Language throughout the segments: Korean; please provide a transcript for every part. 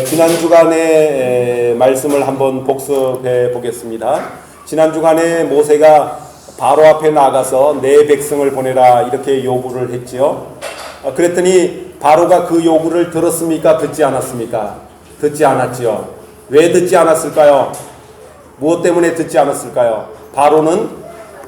지난 주간의 말씀을 한번 복습해 보겠습니다. 지난 주간에 모세가 바로 앞에 나가서 내 백성을 보내라 이렇게 요구를 했지요. 그랬더니 바로가 그 요구를 들었습니까? 듣지 않았습니까? 듣지 않았지요. 왜 듣지 않았을까요? 무엇 때문에 듣지 않았을까요? 바로는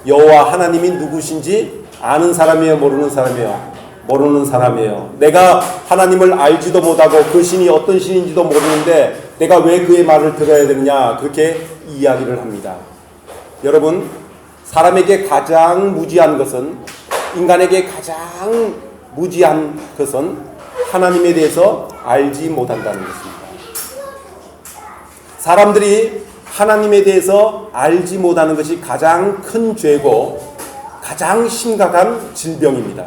여호와 하나님이 누구신지 아는 사람이에요, 모르는 사람이에요? 모르는 사람이에요. 내가 하나님을 알지도 못하고 그 신이 어떤 신인지도 모르는데 내가 왜 그의 말을 들어야 되느냐, 그렇게 이야기를 합니다. 여러분, 사람에게 가장 무지한 것은, 인간에게 가장 무지한 것은 하나님에 대해서 알지 못한다는 것입니다. 사람들이 하나님에 대해서 알지 못하는 것이 가장 큰 죄고 가장 심각한 질병입니다.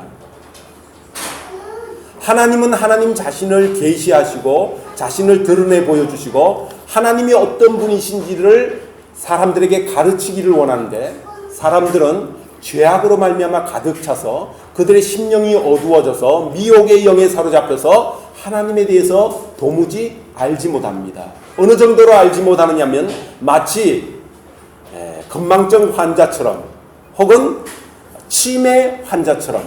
하나님은 하나님 자신을 계시하시고 자신을 드러내 보여주시고 하나님이 어떤 분이신지를 사람들에게 가르치기를 원하는데, 사람들은 죄악으로 말미암아 가득 차서 그들의 심령이 어두워져서 미혹의 영에 사로잡혀서 하나님에 대해서 도무지 알지 못합니다. 어느 정도로 알지 못하느냐면 마치 건망증 환자처럼 혹은 치매 환자처럼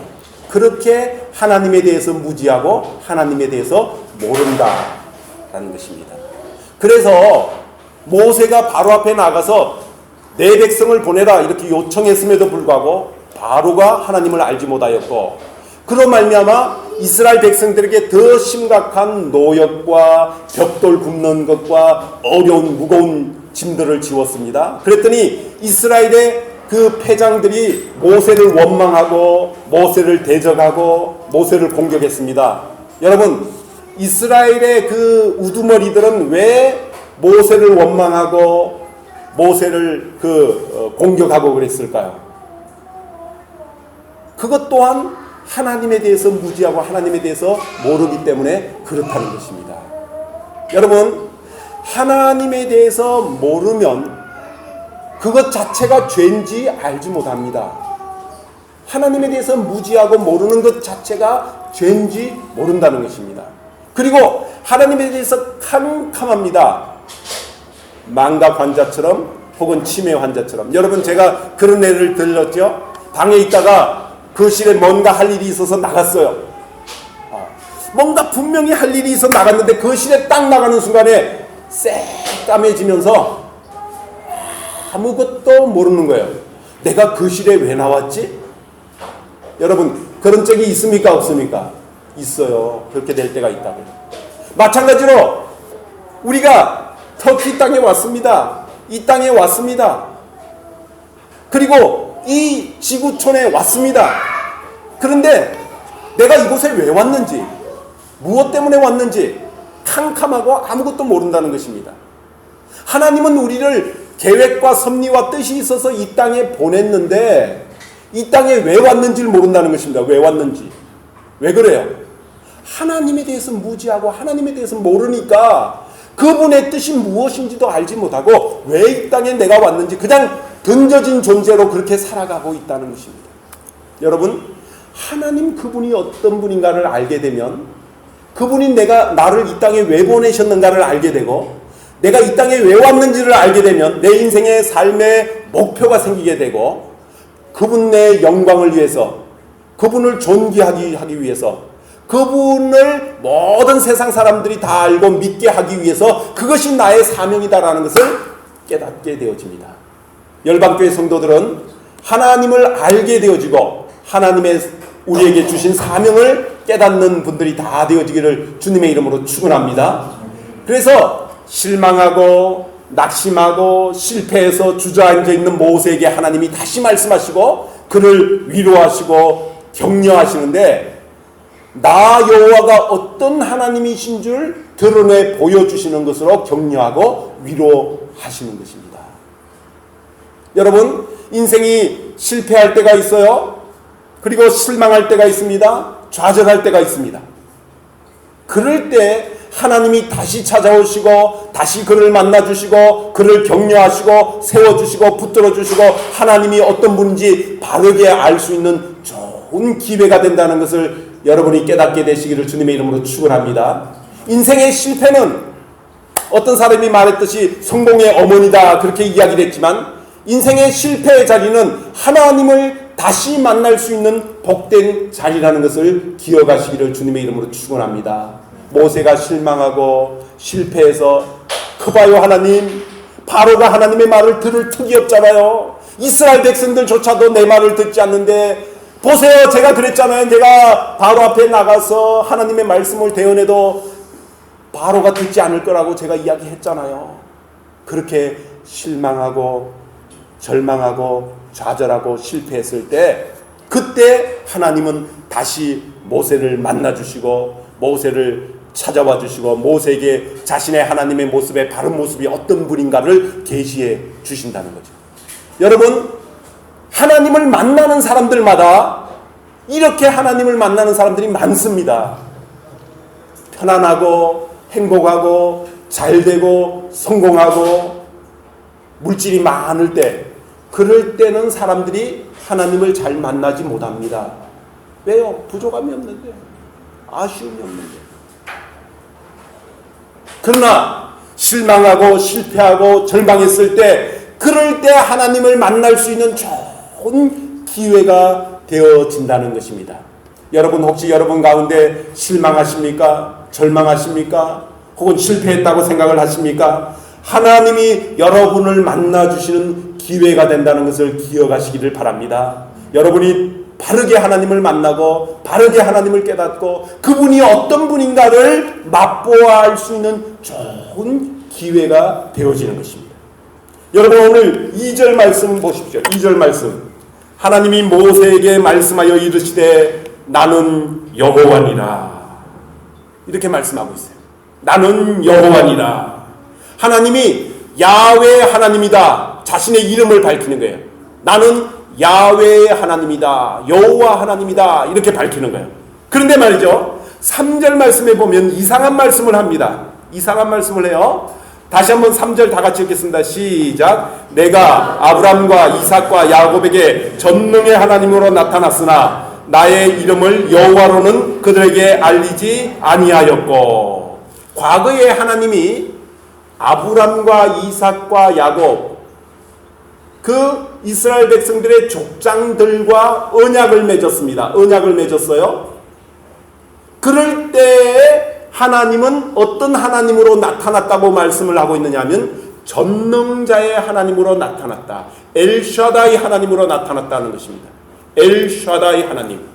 그렇게 하나님에 대해서 무지하고 하나님에 대해서 모른다라는 것입니다. 그래서 모세가 바로 앞에 나가서 내 백성을 보내라 이렇게 요청했음에도 불구하고 바로가 하나님을 알지 못하였고, 그로 말미암아 이스라엘 백성들에게 더 심각한 노역과 벽돌 굽는 것과 어려운 무거운 짐들을 지웠습니다. 그랬더니 이스라엘의 그 패장들이 모세를 원망하고 모세를 대적하고 모세를 공격했습니다. 여러분, 이스라엘의 그 우두머리들은 왜 모세를 원망하고 모세를 공격하고 그랬을까요? 그것 또한 하나님에 대해서 무지하고 하나님에 대해서 모르기 때문에 그렇다는 것입니다. 여러분, 하나님에 대해서 모르면 그것 자체가 죄인지 알지 못합니다. 하나님에 대해서 무지하고 모르는 것 자체가 죄인지 모른다는 것입니다. 그리고 하나님에 대해서 캄캄합니다. 망각 환자처럼 혹은 치매 환자처럼. 여러분, 제가 그런 예를 들었죠. 방에 있다가 거실에 뭔가 할 일이 있어서 나갔어요. 뭔가 분명히 할 일이 있어 나갔는데 거실에 딱 나가는 순간에 새까매지면서 아무것도 모르는 거예요. 내가 거실에 왜 나왔지? 여러분, 그런 적이 있습니까? 없습니까? 있어요. 그렇게 될 때가 있다고요. 마찬가지로 우리가 터키 땅에 왔습니다. 이 땅에 왔습니다. 그리고 이 지구촌에 왔습니다. 그런데 내가 이곳에 왜 왔는지, 무엇 때문에 왔는지 캄캄하고 아무것도 모른다는 것입니다. 하나님은 우리를 계획과 섭리와 뜻이 있어서 이 땅에 보냈는데 이 땅에 왜 왔는지를 모른다는 것입니다. 왜 왔는지. 왜 그래요? 하나님에 대해서 무지하고 하나님에 대해서 모르니까 그분의 뜻이 무엇인지도 알지 못하고 왜 이 땅에 내가 왔는지 그냥 던져진 존재로 그렇게 살아가고 있다는 것입니다. 여러분, 하나님 그분이 어떤 분인가를 알게 되면, 그분이 나를 이 땅에 왜 보내셨는가를 알게 되고 내가 이 땅에 왜 왔는지를 알게 되면 내 인생의 삶의 목표가 생기게 되고, 그분의 영광을 위해서, 그분을 존귀하기 위해서, 그분을 모든 세상 사람들이 다 알고 믿게 하기 위해서 그것이 나의 사명이다라는 것을 깨닫게 되어집니다. 열방교회 성도들은 하나님을 알게 되어지고 하나님의 우리에게 주신 사명을 깨닫는 분들이 다 되어지기를 주님의 이름으로 축원합니다. 그래서 실망하고 낙심하고 실패해서 주저앉아 있는 모세에게 하나님이 다시 말씀하시고 그를 위로하시고 격려하시는데, 나 여호와가 어떤 하나님이신 줄 드러내 보여주시는 것으로 격려하고 위로하시는 것입니다. 여러분, 인생이 실패할 때가 있어요. 그리고 실망할 때가 있습니다. 좌절할 때가 있습니다. 그럴 때 하나님이 다시 찾아오시고 다시 그를 만나주시고 그를 격려하시고 세워주시고 붙들어주시고 하나님이 어떤 분인지 바르게 알 수 있는 좋은 기회가 된다는 것을 여러분이 깨닫게 되시기를 주님의 이름으로 축원합니다. 인생의 실패는 어떤 사람이 말했듯이 성공의 어머니다 그렇게 이야기를 했지만 인생의 실패의 자리는 하나님을 다시 만날 수 있는 복된 자리라는 것을 기억하시기를 주님의 이름으로 축원합니다. 모세가 실망하고 실패해서 그봐요 하나님, 바로가 하나님의 말을 들을 턱이 없잖아요. 이스라엘 백성들조차도 내 말을 듣지 않는데 보세요, 제가 그랬잖아요. 내가 바로 앞에 나가서 하나님의 말씀을 대언해도 바로가 듣지 않을 거라고 제가 이야기했잖아요. 그렇게 실망하고 절망하고 좌절하고 실패했을 때 그때 하나님은 다시 모세를 만나주시고 모세를 찾아와 주시고 모세에게 자신의 하나님의 모습의 바른 모습이 어떤 분인가를 계시해 주신다는 거죠. 여러분, 하나님을 만나는 사람들마다 이렇게 하나님을 만나는 사람들이 많습니다. 편안하고 행복하고 잘되고 성공하고 물질이 많을 때, 그럴 때는 사람들이 하나님을 잘 만나지 못합니다. 왜요? 부족함이 없는데, 아쉬움이 없는데. 그러나 실망하고 실패하고 절망했을 때, 그럴 때 하나님을 만날 수 있는 좋은 기회가 되어진다는 것입니다. 여러분, 혹시 여러분 가운데 실망하십니까? 절망하십니까? 혹은 실패했다고 생각을 하십니까? 하나님이 여러분을 만나주시는 기회가 된다는 것을 기억하시기를 바랍니다. 여러분이 바르게 하나님을 만나고 바르게 하나님을 깨닫고 그분이 어떤 분인가를 맛보아 알 수 있는 좋은 기회가 되어지는 것입니다. 여러분, 오늘 2절 말씀 보십시오. 2절 말씀. 하나님이 모세에게 말씀하여 이르시되 나는 여호와니라. 이렇게 말씀하고 있어요. 나는 여호와니라. 하나님이 야훼 하나님이다. 자신의 이름을 밝히는 거예요. 나는 야훼의 하나님이다. 여호와 하나님이다. 이렇게 밝히는 거예요. 그런데 말이죠, 3절 말씀에 보면 이상한 말씀을 합니다. 이상한 말씀을 해요. 다시 한번 3절 다 같이 읽겠습니다. 시작. 내가 아브람과 이삭과 야곱에게 전능의 하나님으로 나타났으나 나의 이름을 여호와로는 그들에게 알리지 아니하였고. 과거에 하나님이 아브람과 이삭과 야곱, 그 이스라엘 백성들의 족장들과 언약을 맺었습니다. 언약을 맺었어요. 그럴 때에 하나님은 어떤 하나님으로 나타났다고 말씀을 하고 있느냐 하면 전능자의 하나님으로 나타났다. 엘샤다이 하나님으로 나타났다는 것입니다. 엘샤다이 하나님.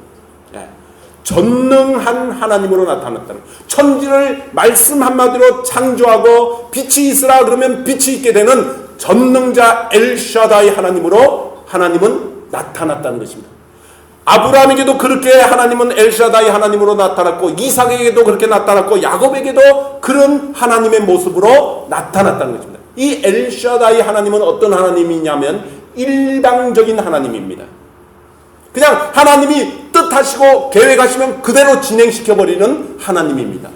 전능한 하나님으로 나타났다는, 천지를 말씀 한마디로 창조하고 빛이 있으라 그러면 빛이 있게 되는 전능자 엘샤다이 하나님으로 하나님은 나타났다는 것입니다. 아브라함에게도 그렇게 하나님은 엘샤다이 하나님으로 나타났고, 이삭에게도 그렇게 나타났고, 야곱에게도 그런 하나님의 모습으로 나타났다는 것입니다. 이 엘샤다이 하나님은 어떤 하나님이냐면 일방적인 하나님입니다. 그냥 하나님이 뜻하시고 계획하시면 그대로 진행시켜버리는 하나님입니다.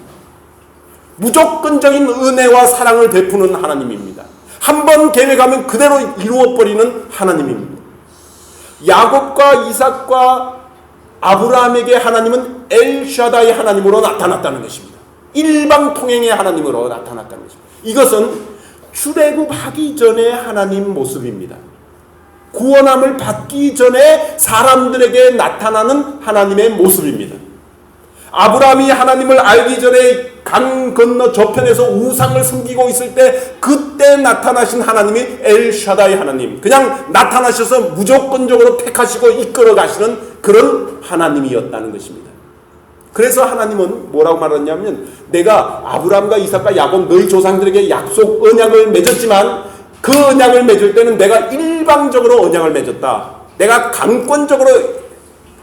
무조건적인 은혜와 사랑을 베푸는 하나님입니다. 한번 계획하면 그대로 이루어버리는 하나님입니다. 야곱과 이삭과 아브라함에게 하나님은 엘샤다이 하나님으로 나타났다는 것입니다. 일방통행의 하나님으로 나타났다는 것입니다. 이것은 출애굽하기 전의 하나님 모습입니다. 구원함을 받기 전에 사람들에게 나타나는 하나님의 모습입니다. 아브라함이 하나님을 알기 전에 강 건너 저편에서 우상을 섬기고 있을 때 그때 나타나신 하나님이 엘샤다이 하나님, 그냥 나타나셔서 무조건적으로 택하시고 이끌어 가시는 그런 하나님이었다는 것입니다. 그래서 하나님은 뭐라고 말했냐면 내가 아브라함과 이삭과 야곱 너희 조상들에게 약속 언약을 맺었지만 그 언약을 맺을 때는 내가 일방적으로 언약을 맺었다. 내가 강권적으로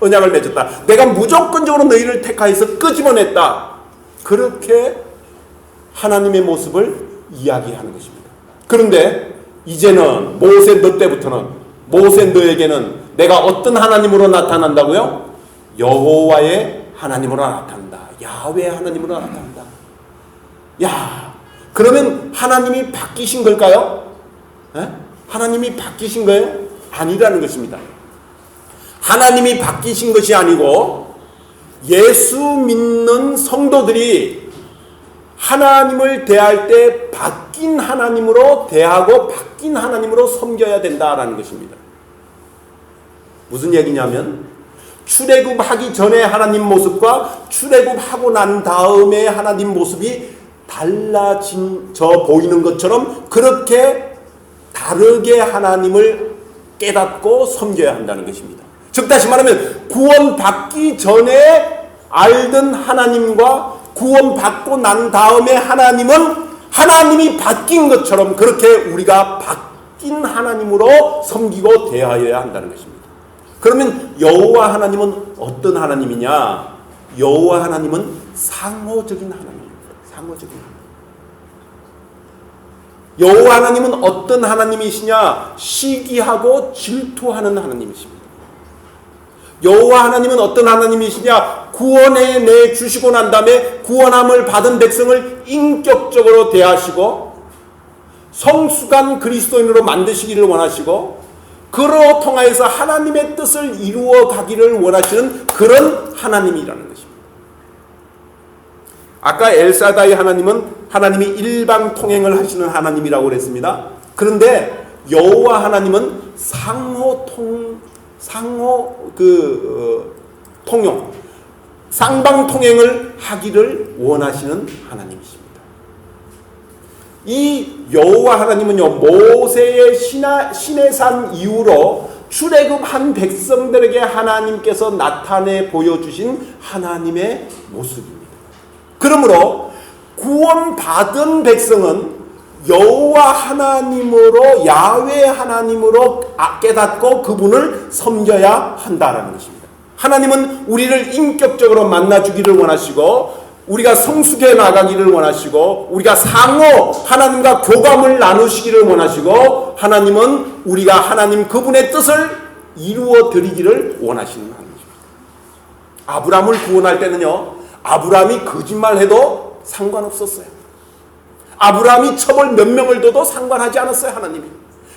언약을 맺었다. 내가 무조건적으로 너희를 택하여서 끄집어냈다. 그렇게 하나님의 모습을 이야기하는 것입니다. 그런데 이제는 모세 너 때부터는, 모세 너에게는 내가 어떤 하나님으로 나타난다고요? 여호와의 하나님으로 나타난다. 야훼 하나님으로 나타난다. 야, 그러면 하나님이 바뀌신 걸까요? 하나님이 바뀌신 거예요? 아니라는 것입니다. 하나님이 바뀌신 것이 아니고 예수 믿는 성도들이 하나님을 대할 때 바뀐 하나님으로 대하고 바뀐 하나님으로 섬겨야 된다라는 것입니다. 무슨 얘기냐면 출애굽하기 전에 하나님 모습과 출애굽하고 난 다음에 하나님 모습이 달라져 보이는 것처럼 그렇게 다르게 하나님을 깨닫고 섬겨야 한다는 것입니다. 즉 다시 말하면 구원받기 전에 알던 하나님과 구원받고 난 다음에 하나님은 하나님이 바뀐 것처럼 그렇게 우리가 바뀐 하나님으로 섬기고 대하여야 한다는 것입니다. 그러면 여호와 하나님은 어떤 하나님이냐? 여호와 하나님은 상호적인 하나님입니다. 상호적인 하나님. 여호와 하나님은 어떤 하나님이시냐? 시기하고 질투하는 하나님이십니다. 여호와 하나님은 어떤 하나님이시냐? 구원해 내 주시고 난 다음에 구원함을 받은 백성을 인격적으로 대하시고 성숙한 그리스도인으로 만드시기를 원하시고 그로 통하여서 하나님의 뜻을 이루어 가기를 원하시는 그런 하나님이라는 것입니다. 아까 엘사다이 하나님은 하나님이 일방 통행을 하시는 하나님이라고 그랬습니다. 그런데 여호와 하나님은 통용, 쌍방 통행을 하기를 원하시는 하나님이십니다. 이 여호와 하나님은요, 모세의 시내산 이후로 출애굽한 백성들에게 하나님께서 나타내 보여주신 하나님의 모습입니다. 그러므로 구원받은 백성은 여호와 하나님으로, 야훼 하나님으로 깨닫고 그분을 섬겨야 한다는 것입니다. 하나님은 우리를 인격적으로 만나주기를 원하시고 우리가 성숙해 나가기를 원하시고 우리가 상호 하나님과 교감을 나누시기를 원하시고 하나님은 우리가 하나님 그분의 뜻을 이루어 드리기를 원하시는 하나님입니다. 아브라함을 구원할 때는요, 아브라함이 거짓말해도 상관없었어요. 아브라함이 첩을 몇 명을 둬도 상관하지 않았어요. 하나님이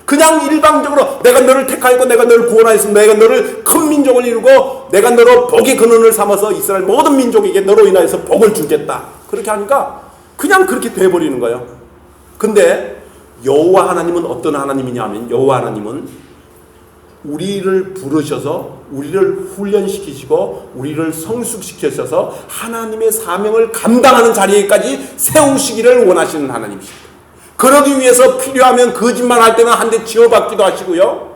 그냥 일방적으로 내가 너를 택하였고 내가 너를 구원하였습니다. 내가 너를 큰 민족을 이루고 내가 너로 복의 근원을 삼아서 이스라엘 모든 민족에게 너로 인하여서 복을 주겠다. 그렇게 하니까 그냥 그렇게 돼버리는 거예요. 근데 여호와 하나님은 어떤 하나님이냐 하면 여호와 하나님은 우리를 부르셔서 우리를 훈련시키시고 우리를 성숙시키셔서 하나님의 사명을 감당하는 자리에까지 세우시기를 원하시는 하나님이십니다. 그러기 위해서 필요하면 거짓말할 때는 한 대 지어받기도 하시고요.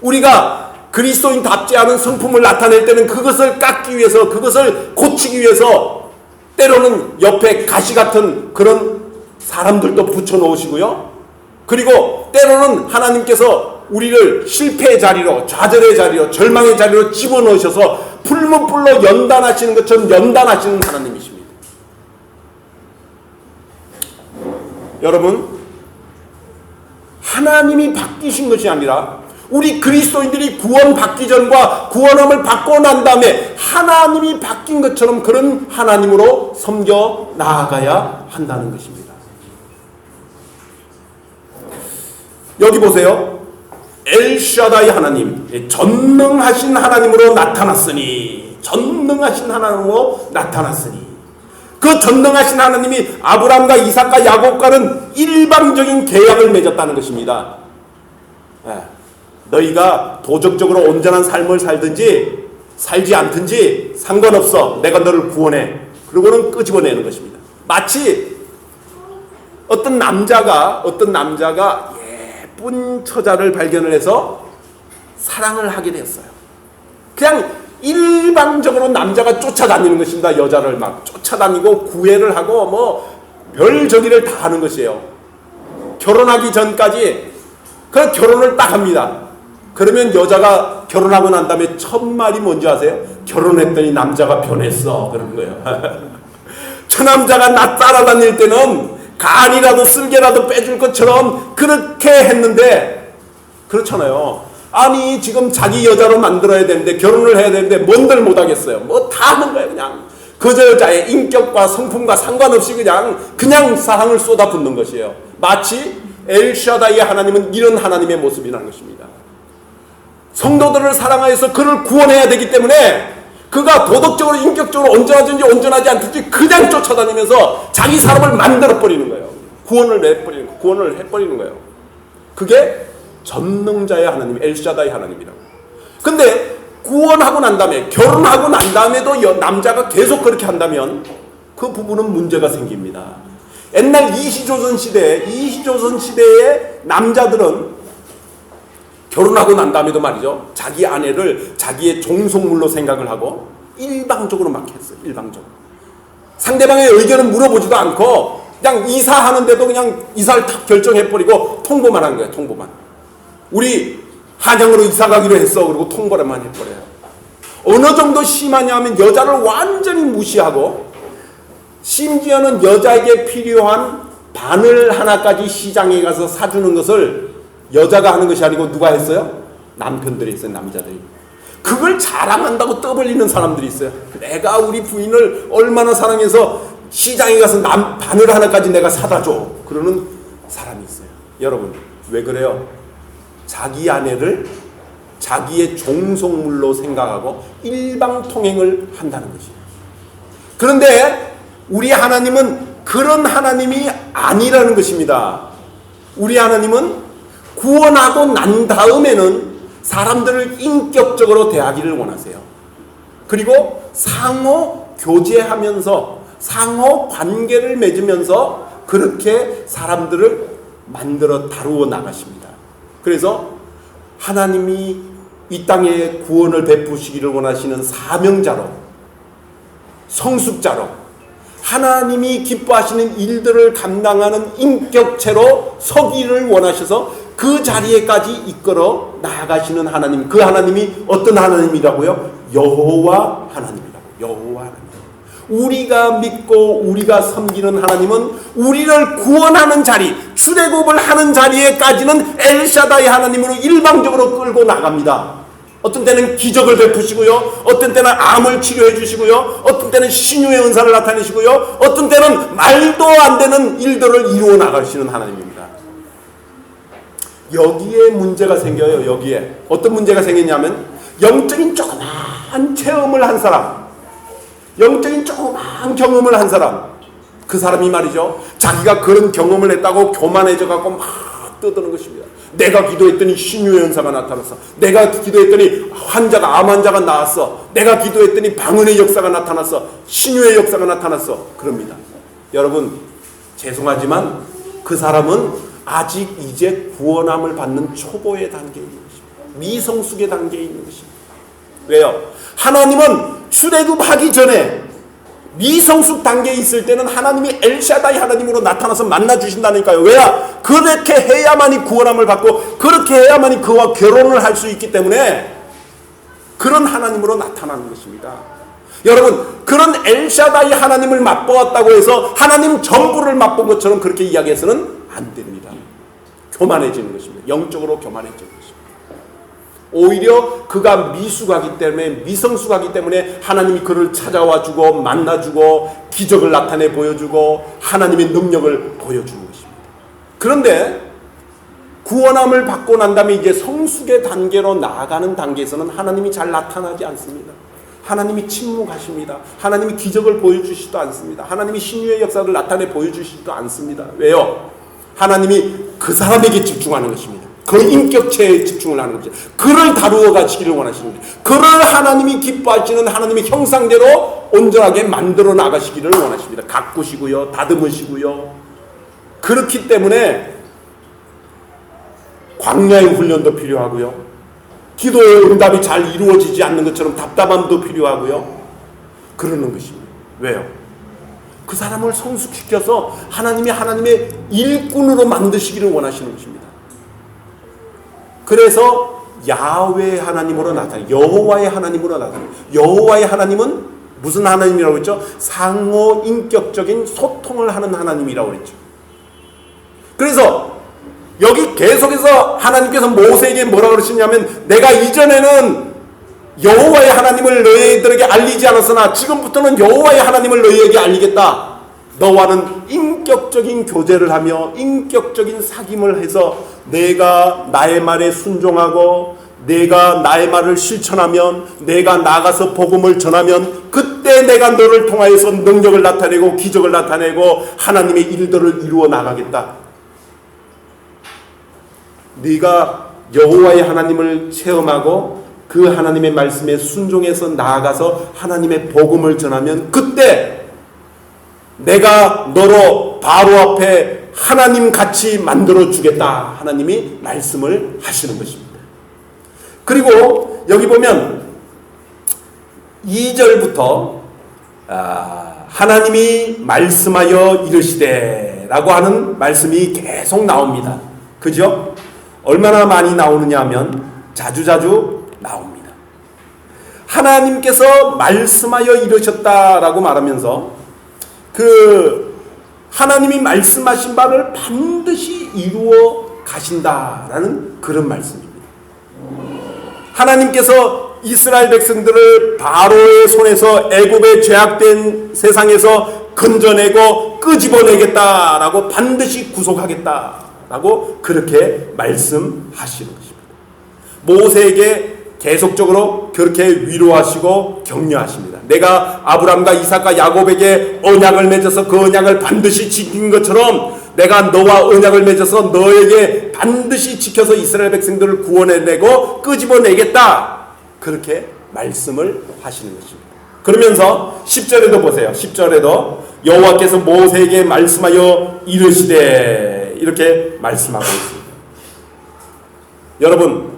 우리가 그리스도인답지 않은 성품을 나타낼 때는 그것을 깎기 위해서, 그것을 고치기 위해서 때로는 옆에 가시 같은 그런 사람들도 붙여놓으시고요. 그리고 때로는 하나님께서 우리를 실패의 자리로, 좌절의 자리로, 절망의 자리로 집어넣으셔서 풀무불로 연단하시는 것처럼 연단하시는 하나님이십니다. 여러분, 하나님이 바뀌신 것이 아니라 우리 그리스도인들이 구원받기 전과 구원함을 받고 난 다음에 하나님이 바뀐 것처럼 그런 하나님으로 섬겨 나아가야 한다는 것입니다. 여기 보세요. 엘샤다이 하나님, 전능하신 하나님으로 나타났으니, 전능하신 하나님으로 나타났으니, 그 전능하신 하나님이 아브라함과 이삭과 야곱과는 일방적인 계약을 맺었다는 것입니다. 너희가 도덕적으로 온전한 삶을 살든지 살지 않든지 상관없어. 내가 너를 구원해. 그러고는 끄집어내는 것입니다. 마치 어떤 남자가 예쁜 처자를 발견을 해서 사랑을 하게 됐어요. 그냥 일방적으로 남자가 쫓아다니는 것입니다. 여자를 막 쫓아다니고 구애를 하고 뭐 별저기를 다 하는 것이에요. 결혼하기 전까지 그 결혼을 딱 합니다. 그러면 여자가 결혼하고 난 다음에 첫 말이 뭔지 아세요? 결혼했더니 남자가 변했어. 그런 거예요. 저 남자가 나 따라다닐 때는 간이라도 쓸개라도 빼줄 것처럼 그렇게 했는데 그렇잖아요. 아니 지금 자기 여자로 만들어야 되는데 결혼을 해야 되는데 뭔들 못하겠어요. 뭐 다 하는 거예요. 그냥 그 여자의 인격과 성품과 상관없이 그냥 사랑을 쏟아붓는 것이에요. 마치 엘샤다이의 하나님은 이런 하나님의 모습이라는 것입니다. 성도들을 사랑하여서 그를 구원해야 되기 때문에 그가 도덕적으로 인격적으로 온전하든지 온전하지 않든지 그냥 쫓아다니면서 자기 사람을 만들어버리는 거예요. 구원을 해버리는 거예요. 그게 전능자의 하나님, 엘샤다이 하나님이라고. 근데 구원하고 난 다음에, 결혼하고 난 다음에도 남자가 계속 그렇게 한다면 그 부분은 문제가 생깁니다. 옛날 이시조선 시대의 남자들은 결혼하고 난 다음에도 말이죠, 자기 아내를 자기의 종속물로 생각을 하고 일방적으로 막 했어요. 일방적으로. 상대방의 의견을 물어보지도 않고 그냥 이사하는데도 그냥 이사를 딱 결정해버리고 통보만 한 거예요. 통보만. 우리 한양으로 이사 가기로 했어. 그리고 통보만 해버려요. 어느 정도 심하냐 하면 여자를 완전히 무시하고, 심지어는 여자에게 필요한 바늘 하나까지 시장에 가서 사주는 것을 여자가 하는 것이 아니고 누가 했어요? 남편들이 했어요. 남자들이. 그걸 자랑한다고 떠벌리는 사람들이 있어요. 내가 우리 부인을 얼마나 사랑해서 시장에 가서 바늘 하나까지 내가 사다 줘. 그러는 사람이 있어요. 여러분, 왜 그래요? 자기 아내를 자기의 종속물로 생각하고 일방통행을 한다는 것이에요. 그런데 우리 하나님은 그런 하나님이 아니라는 것입니다. 우리 하나님은 구원하고 난 다음에는 사람들을 인격적으로 대하기를 원하세요. 그리고 상호 교제하면서 상호 관계를 맺으면서 그렇게 사람들을 만들어 다루어 나가십니다. 그래서 하나님이 이 땅에 구원을 베푸시기를 원하시는 사명자로, 성숙자로, 하나님이 기뻐하시는 일들을 감당하는 인격체로 서기를 원하셔서 그 자리에까지 이끌어 나아가시는 하나님, 그 하나님이 어떤 하나님이라고요? 여호와 하나님이라고. 여호와 하나님. 우리가 믿고 우리가 섬기는 하나님은 우리를 구원하는 자리, 출애굽을 하는 자리에까지는 엘샤다이 하나님으로 일방적으로 끌고 나갑니다. 어떤 때는 기적을 베푸시고요, 어떤 때는 암을 치료해 주시고요, 어떤 때는 신유의 은사를 나타내시고요, 어떤 때는 말도 안 되는 일들을 이루어 나가시는 하나님입니다. 여기에 문제가 생겨요. 여기에 어떤 문제가 생겼냐면, 영적인 조그만 체험을 한 사람, 영적인 조그만 경험을 한 사람, 그 사람이 말이죠, 자기가 그런 경험을 했다고 교만해져 갖고 막 떠드는 것입니다. 내가 기도했더니 신유의 은사가 나타났어. 내가 기도했더니 암 환자가 나았어. 내가 기도했더니 방언의 역사가 나타났어. 신유의 역사가 나타났어. 그럽니다. 여러분, 죄송하지만 그 사람은 아직 이제 구원함을 받는 초보의 단계에 있는 것입니다. 미성숙의 단계에 있는 것입니다. 왜요? 하나님은 출애굽하기 전에 미성숙 단계에 있을 때는 하나님이 엘샤다이 하나님으로 나타나서 만나주신다니까요. 왜야? 그렇게 해야만이 구원함을 받고 그렇게 해야만이 그와 결혼을 할 수 있기 때문에 그런 하나님으로 나타나는 것입니다. 여러분, 그런 엘샤다이 하나님을 맛보았다고 해서 하나님 전부를 맛본 것처럼 그렇게 이야기해서는 안 됩니다. 교만해지는 것입니다. 영적으로 교만해지는 것입니다. 오히려 그가 미숙하기 때문에, 미성숙하기 때문에 하나님이 그를 찾아와 주고 만나주고 기적을 나타내 보여주고 하나님의 능력을 보여주는 것입니다. 그런데 구원함을 받고 난 다음에 이제 성숙의 단계로 나아가는 단계에서는 하나님이 잘 나타나지 않습니다. 하나님이 침묵하십니다. 하나님이 기적을 보여주시지도 않습니다. 하나님이 신유의 역사를 나타내 보여주시지도 않습니다. 왜요? 하나님이 그 사람에게 집중하는 것입니다. 그 인격체에 집중을 하는 것이죠. 그를 다루어 가시기를 원하시는 거예요. 그를 하나님이 기뻐하시는 하나님의 형상대로 온전하게 만들어 나가시기를 원하십니다. 가꾸시고요, 다듬으시고요. 그렇기 때문에 광야의 훈련도 필요하고요, 기도의 응답이 잘 이루어지지 않는 것처럼 답답함도 필요하고요. 그러는 것입니다. 왜요? 그 사람을 성숙시켜서 하나님이 하나님의 일꾼으로 만드시기를 원하시는 것입니다. 그래서 야훼 하나님으로 나타나요. 여호와의 하나님으로 나타나요. 여호와의 하나님은 무슨 하나님이라고 했죠? 상호 인격적인 소통을 하는 하나님이라고 했죠. 그래서 여기 계속해서 하나님께서 모세에게 뭐라고 그러시냐면, 내가 이전에는 여호와의 하나님을 너희들에게 알리지 않았으나 지금부터는 여호와의 하나님을 너희에게 알리겠다. 너와는 인격적인 교제를 하며 인격적인 사귐을 해서 내가 나의 말에 순종하고 내가 나의 말을 실천하면, 내가 나가서 복음을 전하면 그때 내가 너를 통하여서 능력을 나타내고 기적을 나타내고 하나님의 일들을 이루어 나가겠다. 네가 여호와의 하나님을 체험하고 그 하나님의 말씀에 순종해서 나아가서 하나님의 복음을 전하면 그때 내가 너로 바로 앞에 하나님 같이 만들어 주겠다. 하나님이 말씀을 하시는 것입니다. 그리고 여기 보면 2절부터 하나님이 말씀하여 이르시되 라고 하는 말씀이 계속 나옵니다. 그죠? 얼마나 많이 나오느냐 하면 자주자주 나옵니다. 하나님께서 말씀하여 이르셨다라고 말하면서 그 하나님이 말씀하신 바를 반드시 이루어 가신다라는 그런 말씀입니다. 하나님께서 이스라엘 백성들을 바로의 손에서 애굽의 죄악된 세상에서 건져내고 끄집어내겠다라고 반드시 구속하겠다라고 그렇게 말씀하시는 것입니다. 모세에게 계속적으로 그렇게 위로하시고 격려하십니다. 내가 아브람과 이삭과 야곱에게 언약을 맺어서 그 언약을 반드시 지킨 것처럼 내가 너와 언약을 맺어서 너에게 반드시 지켜서 이스라엘 백성들을 구원해내고 끄집어내겠다. 그렇게 말씀을 하시는 것입니다. 그러면서 10절에도 보세요. 10절에도 여호와께서 모세에게 말씀하여 이르시되 이렇게 말씀하고 있습니다. 여러분,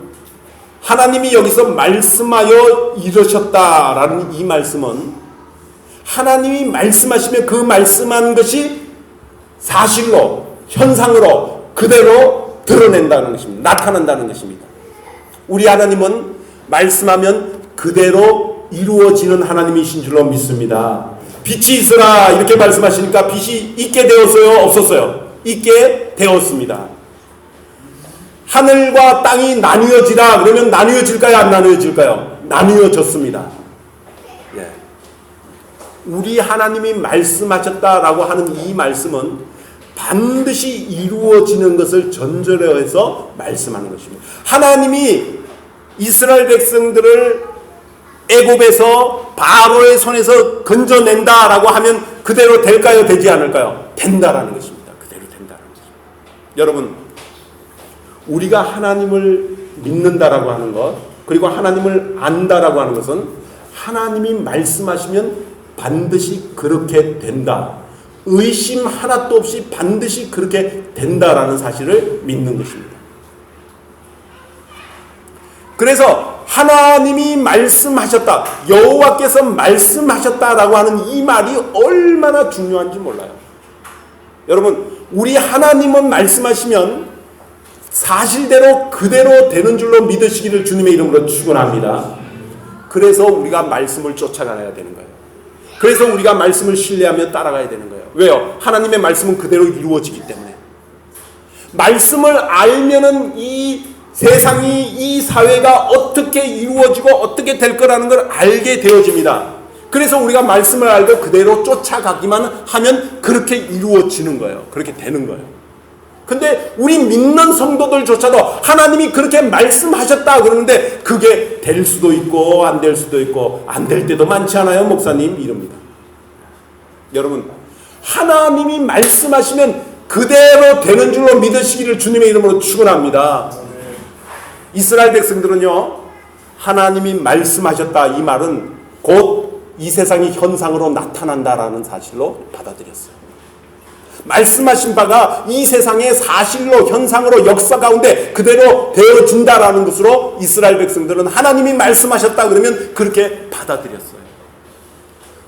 하나님이 여기서 말씀하여 이르셨다라는 이 말씀은 하나님이 말씀하시면 그 말씀한 것이 사실로, 현상으로 그대로 드러낸다는 것입니다. 나타난다는 것입니다. 우리 하나님은 말씀하면 그대로 이루어지는 하나님이신 줄로 믿습니다. 빛이 있으라 이렇게 말씀하시니까 빛이 있게 되었어요? 없었어요? 있게 되었습니다. 하늘과 땅이 나뉘어지라 그러면 나뉘어질까요? 안 나뉘어질까요? 나뉘어졌습니다. 예. 우리 하나님이 말씀하셨다라고 하는 이 말씀은 반드시 이루어지는 것을 전제로 해서 말씀하는 것입니다. 하나님이 이스라엘 백성들을 애굽에서 바로의 손에서 건져낸다라고 하면 그대로 될까요? 되지 않을까요? 된다라는 것입니다. 그대로 된다라는 것입니다. 여러분, 우리가 하나님을 믿는다라고 하는 것, 그리고 하나님을 안다라고 하는 것은 하나님이 말씀하시면 반드시 그렇게 된다. 의심 하나도 없이 반드시 그렇게 된다라는 사실을 믿는 것입니다. 그래서 하나님이 말씀하셨다, 여호와께서 말씀하셨다라고 하는 이 말이 얼마나 중요한지 몰라요. 여러분, 우리 하나님은 말씀하시면 사실대로 그대로 되는 줄로 믿으시기를 주님의 이름으로 축원합니다. 그래서 우리가 말씀을 쫓아가야 되는 거예요. 그래서 우리가 말씀을 신뢰하며 따라가야 되는 거예요. 왜요? 하나님의 말씀은 그대로 이루어지기 때문에. 말씀을 알면은 이 세상이, 이 사회가 어떻게 이루어지고 어떻게 될 거라는 걸 알게 되어집니다. 그래서 우리가 말씀을 알고 그대로 쫓아가기만 하면 그렇게 이루어지는 거예요. 그렇게 되는 거예요. 근데 우리 믿는 성도들조차도 하나님이 그렇게 말씀하셨다 그러는데 그게 될 수도 있고 안 될 수도 있고 안 될 때도 많지 않아요, 목사님? 이럽니다. 여러분, 하나님이 말씀하시면 그대로 되는 줄로 믿으시기를 주님의 이름으로 축원합니다. 이스라엘 백성들은요, 하나님이 말씀하셨다 이 말은 곧 이 세상이 현상으로 나타난다라는 사실로 받아들였어요. 말씀하신 바가 이 세상의 사실로, 현상으로, 역사 가운데 그대로 되어진다라는 것으로 이스라엘 백성들은 하나님이 말씀하셨다 그러면 그렇게 받아들였어요.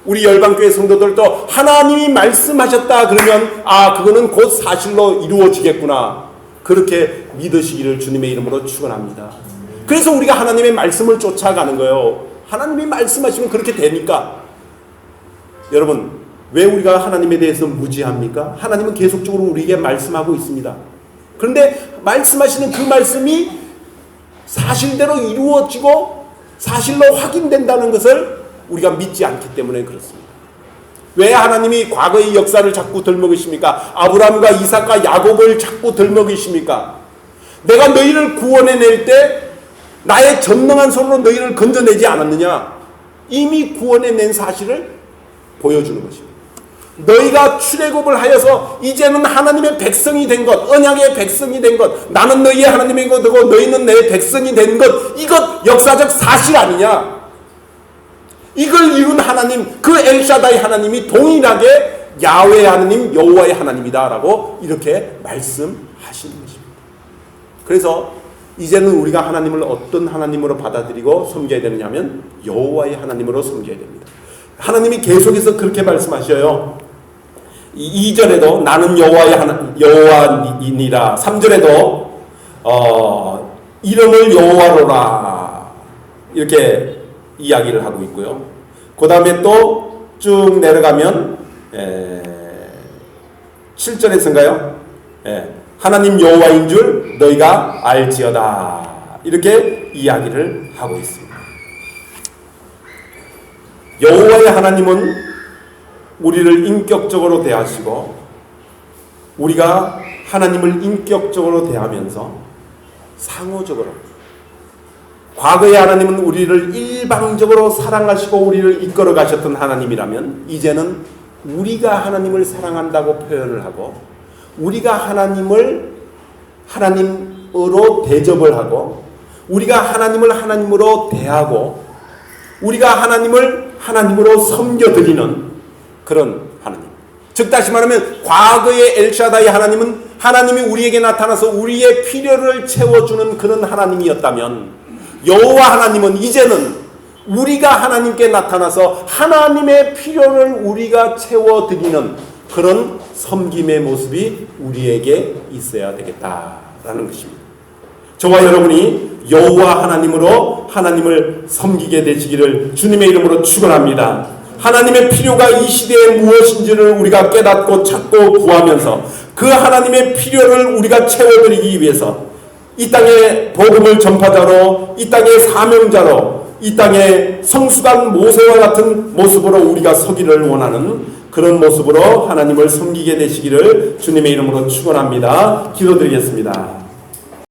우리 열방교회 성도들도 하나님이 말씀하셨다 그러면 그거는 곧 사실로 이루어지겠구나, 그렇게 믿으시기를 주님의 이름으로 축원합니다. 그래서 우리가 하나님의 말씀을 쫓아가는 거예요. 하나님이 말씀하시면 그렇게 되니까. 여러분, 왜 우리가 하나님에 대해서 무지합니까? 하나님은 계속적으로 우리에게 말씀하고 있습니다. 그런데 말씀하시는 그 말씀이 사실대로 이루어지고 사실로 확인된다는 것을 우리가 믿지 않기 때문에 그렇습니다. 왜 하나님이 과거의 역사를 자꾸 들먹이십니까? 아브라함과 이삭과 야곱을 자꾸 들먹이십니까? 내가 너희를 구원해낼 때 나의 전능한 손으로 너희를 건져내지 않았느냐? 이미 구원해낸 사실을 보여주는 것입니다. 너희가 출애굽을 하여서 이제는 하나님의 백성이 된 것, 언약의 백성이 된 것, 나는 너희의 하나님인 것이고 너희는 내 백성이 된 것, 이것 역사적 사실 아니냐? 이걸 이룬 하나님, 그 엘샤다이 하나님이 동일하게 야훼 하나님, 여호와의 하나님이다라고 이렇게 말씀하시는 것입니다. 그래서 이제는 우리가 하나님을 어떤 하나님으로 받아들이고 섬겨야 되느냐면 여호와의 하나님으로 섬겨야 됩니다. 하나님이 계속해서 그렇게 말씀하셔요. 2절에도 나는 여호와이니라. 3절에도 이름을 여호와로라 이렇게 이야기를 하고 있고요. 그 다음에 또 쭉 내려가면 7절에서인가요? 하나님 여호와인 줄 너희가 알지어다 이렇게 이야기를 하고 있습니다. 여호와의 하나님은 우리를 인격적으로 대하시고 우리가 하나님을 인격적으로 대하면서 상호적으로, 과거의 하나님은 우리를 일방적으로 사랑하시고 우리를 이끌어 가셨던 하나님이라면 이제는 우리가 하나님을 사랑한다고 표현을 하고 우리가 하나님을 하나님으로 대접을 하고 우리가 하나님을 하나님으로 대하고 우리가 하나님을 하나님으로 섬겨드리는 그런 하나님. 즉 다시 말하면 과거의 엘샤다이 하나님은 하나님이 우리에게 나타나서 우리의 필요를 채워주는 그런 하나님이었다면 여호와 하나님은 이제는 우리가 하나님께 나타나서 하나님의 필요를 우리가 채워드리는 그런 섬김의 모습이 우리에게 있어야 되겠다라는 것입니다. 저와 여러분이 여호와 하나님으로 하나님을 섬기게 되시기를 주님의 이름으로 축원합니다. 하나님의 필요가 이 시대에 무엇인지를 우리가 깨닫고 찾고 구하면서 그 하나님의 필요를 우리가 채워드리기 위해서 이 땅의 복음을 전파자로, 이 땅의 사명자로, 이 땅의 성숙한 모세와 같은 모습으로 우리가 서기를 원하는 그런 모습으로 하나님을 섬기게 되시기를 주님의 이름으로 축원합니다. 기도드리겠습니다.